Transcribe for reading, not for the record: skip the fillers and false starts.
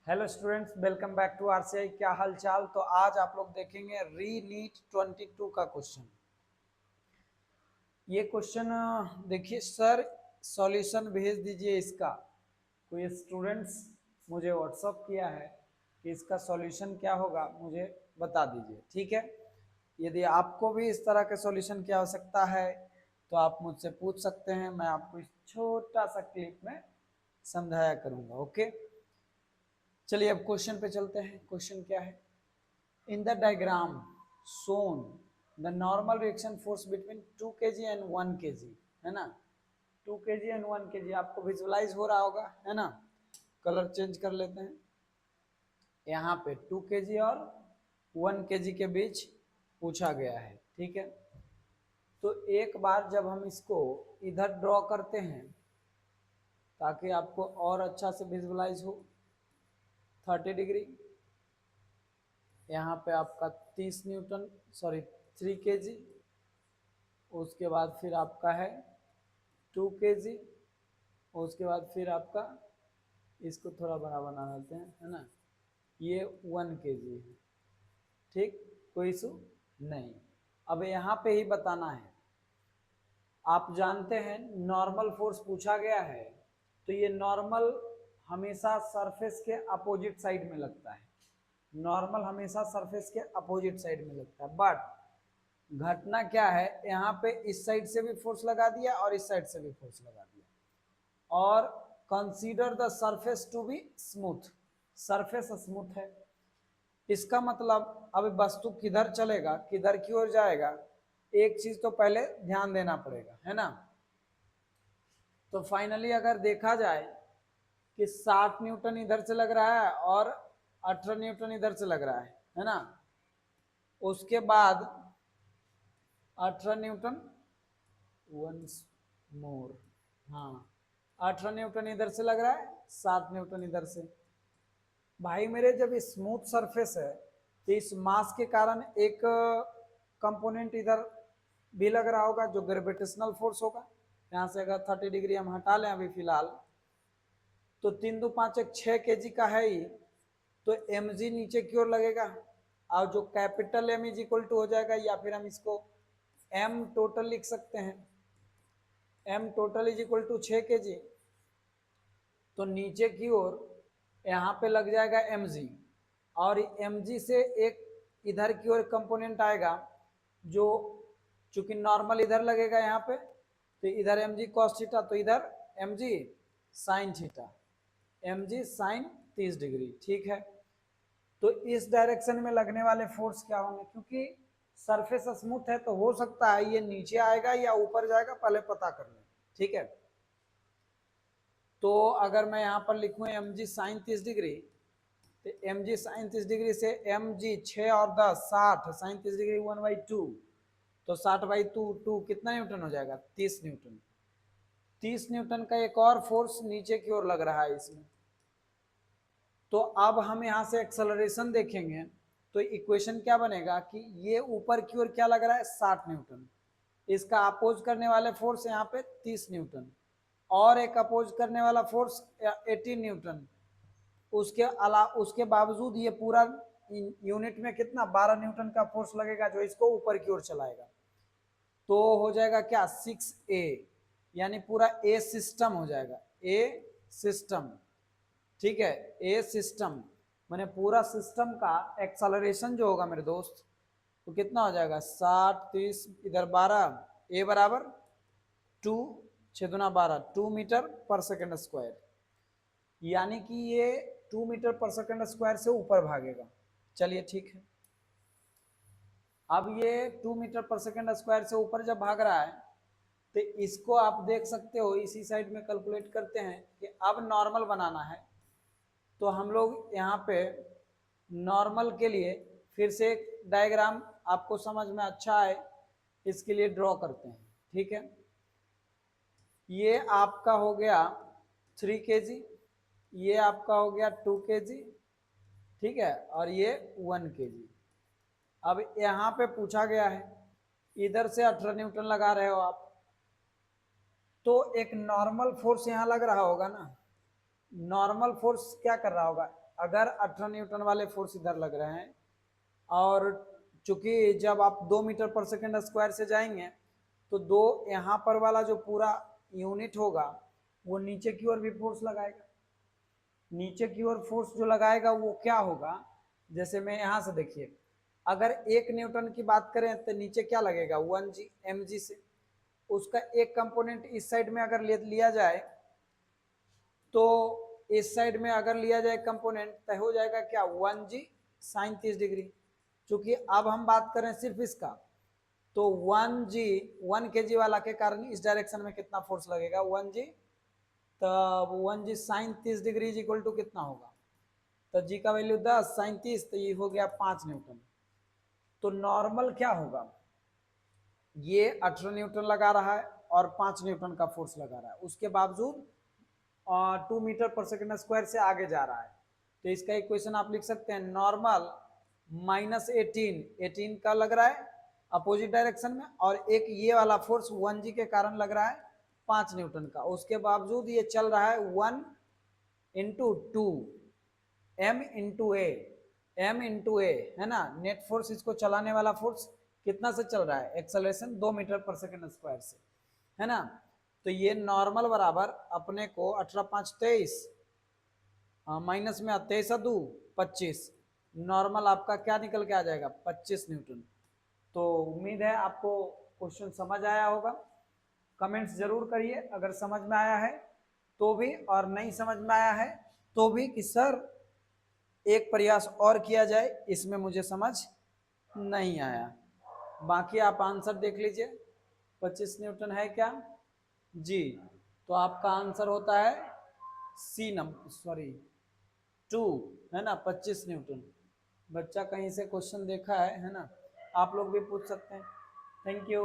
Hello students, welcome back to RCI. क्या हाल चाल। तो आज आप लोग देखेंगे री नीट 22 का क्वेश्चन। ये क्वेश्चन देखिए सर, सॉल्यूशन भेज दीजिए इसका। कोई स्टूडेंट्स मुझे व्हाट्सअप किया है कि इसका सॉल्यूशन क्या होगा, मुझे बता दीजिए, ठीक है। यदि आपको भी इस तरह के सॉल्यूशन की आवश्यकता है तो आप मुझसे पूछ सकते हैं, मैं आपको इस छोटा सा क्लिप में समझाया करूंगा। ओके, चलिए अब क्वेश्चन पे चलते हैं। क्वेश्चन क्या है? In the diagram shown the normal reaction force between 2 kg and 1 kg, है ना। 2 kg and 1 kg आपको विजुअलाइज हो रहा होगा, है ना। कलर चेंज कर लेते हैं। यहाँ पे 2 kg और 1 kg के बीच पूछा गया है, ठीक है। तो एक बार जब हम इसको इधर ड्रॉ करते हैं ताकि आपको और अच्छा से विजुअलाइज हो, 30 डिग्री यहाँ पे आपका 30 न्यूटन, सॉरी 3 kg, उसके बाद फिर आपका है 2 kg, उसके बाद फिर आपका, इसको थोड़ा बड़ा बना लेते हैं, है ना, ये 1 kg है, ठीक, कोई इशू नहीं। अब यहाँ पे ही बताना है। आप जानते हैं नॉर्मल फोर्स पूछा गया है, तो ये नॉर्मल हमेशा सरफेस के अपोजिट साइड में लगता है। नॉर्मल हमेशा सरफेस के अपोजिट साइड में लगता है, बट घटना क्या है, यहाँ पे इस साइड से भी फोर्स लगा दिया और इस साइड से भी फोर्स लगा दिया। और consider the surface to be smooth, surface smooth है। इसका मतलब अब वस्तु किधर चलेगा, किधर की ओर जाएगा, एक चीज तो पहले ध्यान देना पड़ेगा, है ना। तो फाइनली अगर देखा जाए कि 60 न्यूटन इधर से लग रहा है और 18 न्यूटन इधर से लग रहा है ना। उसके बाद 18 न्यूटन वंस मोर, हाँ 18 न्यूटन इधर से लग रहा है, 7 न्यूटन इधर से। भाई मेरे, जब स्मूथ सरफेस है तो इस मास के कारण एक कंपोनेंट इधर भी लग रहा होगा जो ग्रेविटेशनल फोर्स होगा। यहाँ से अगर 30 डिग्री हम हटा लें अभी फिलहाल, तो 3 2 5 1 6 kg का है ही, तो mg नीचे की ओर लगेगा, और जो capital M is equal to हो जाएगा, या फिर हम इसको m टोटल लिख सकते हैं, m total is equal to 6 kg। तो नीचे की ओर यहाँ पे लग जाएगा mg, और mg से एक इधर की ओर कंपोनेंट आएगा जो, चूंकि नॉर्मल इधर लगेगा यहाँ पे, तो इधर mg cos थीटा, तो इधर mg sin theta, mg sin 30 degree, ठीक है। तो इस डायरेक्शन में लगने वाले फोर्स क्या होंगे, क्योंकि सरफेस स्मूथ है तो हो सकता है ये नीचे आएगा या ऊपर जाएगा, पहले पता कर लें, ठीक है। तो अगर मैं यहाँ पर लिखूं mg sin 30 डिग्री, तो mg sin 30 डिग्री से mg 6 और 10 60 sin 30 डिग्री 1/2, तो 60/2 कितना न्यूटन हो जाएगा, 30 न्यूटन। 30 न्यूटन का एक और फोर्स नीचे की ओर लग रहा है इसमें। तो अब हम यहाँ से एक्सेलरेशन देखेंगे, तो इक्वेशन क्या बनेगा कि ये ऊपर की ओर क्या लग रहा है, 60 न्यूटन, इसका अपोज करने वाले फोर्स यहाँ पे 30 न्यूटन, और एक अपोज करने वाला फोर्स 18 न्यूटन। उसके बावजूद ये पूरा यूनिट में कितना 12 न्यूटन का फोर्स लगेगा जो इसको ऊपर की ओर चलाएगा। तो हो जाएगा क्या, 6a, यानी पूरा ए सिस्टम हो जाएगा, ए सिस्टम, ठीक है। ए सिस्टम माने पूरा सिस्टम का एक्सेलरेशन जो होगा मेरे दोस्त, तो कितना हो जाएगा, 60 30 इधर 12, ए बराबर 2 6 दूना 12, 2 मीटर पर सेकेंड स्क्वायर, यानी कि ये 2 मीटर पर सेकेंड स्क्वायर से ऊपर भागेगा। चलिए ठीक है, अब ये 2 मीटर पर सेकेंड स्क्वायर से ऊपर जब भाग रहा है, तो इसको आप देख सकते हो, इसी साइड में कैलकुलेट करते हैं कि अब नॉर्मल बनाना है। तो हम लोग यहाँ पे नॉर्मल के लिए फिर से एक डायग्राम आपको समझ में अच्छा है इसके लिए ड्रॉ करते हैं, ठीक है। ये आपका हो गया 3 kg, ये आपका हो गया 2 kg, ठीक है, और ये 1 kg। अब यहाँ पे पूछा गया है, इधर से 18 न्यूटन लगा रहे हो आप, तो एक नॉर्मल फोर्स यहाँ लग रहा होगा ना। नॉर्मल फोर्स क्या कर रहा होगा, अगर 18 न्यूटन वाले फोर्स इधर लग रहे हैं, और चूंकि जब आप 2 मीटर पर सेकेंड स्क्वायर से जाएंगे तो दो यहाँ पर वाला जो पूरा यूनिट होगा वो नीचे की ओर भी फोर्स लगाएगा। नीचे की ओर फोर्स जो लगाएगा वो क्या होगा, जैसे मैं यहाँ से देखिए, अगर 1 न्यूटन की बात करें तो नीचे क्या लगेगा 1 जी mg से, उसका एक कंपोनेंट इस साइड में अगर लिया जाए तो इस साइड में अगर लिया जाए कंपोनेंट तो हो जाएगा क्या 1 जी साइन 30 डिग्री। चूंकि अब हम बात करें सिर्फ इसका, तो 1 जी 1 kg वाला के कारण इस डायरेक्शन में कितना फोर्स लगेगा 1 जी, तब 1 जी sine 30 degree is equal to कितना होगा, तो जी का वैल्यू 10 साइन 30, तो ये हो गया 5 न्यूटन। तो नॉर्मल क्या होगा, ये 18 न्यूटन लगा रहा है और 5 न्यूटन का फोर्स लगा रहा है, उसके बावजूद 2 मीटर पर सेकेंड स्क्वायर से आगे जा रहा है। तो इसका इक्वेशन आप लिख सकते हैं नॉर्मल -18 का लग रहा है अपोजिट डायरेक्शन में, और एक ये वाला फोर्स 1 जी के कारण लग रहा है 5 न्यूटन का, उसके बावजूद ये चल रहा है 1 इंटू 2 m इंटू ए है ना। नेट फोर्स इसको चलाने वाला फोर्स कितना से चल रहा है, एक्सेलरेशन 2 मीटर पर सेकेंड स्क्वायर से, है ना। तो ये नॉर्मल बराबर अपने को 18 5 23 माइनस में 23 2 25, नॉर्मल आपका क्या निकल के आ जाएगा 25 न्यूटन। तो उम्मीद है आपको क्वेश्चन समझ आया होगा, कमेंट्स जरूर करिए अगर समझ में आया है तो भी, और नहीं समझ में आया है तो भी कि सर एक प्रयास और किया जाए, इसमें मुझे समझ नहीं आया। बाकी आप आंसर देख लीजिए 25 न्यूटन है क्या जी, तो आपका आंसर होता है सी नंबर, सॉरी 2 है ना, 25 न्यूटन। बच्चा कहीं से क्वेश्चन देखा है ना, आप लोग भी पूछ सकते हैं। Thank you.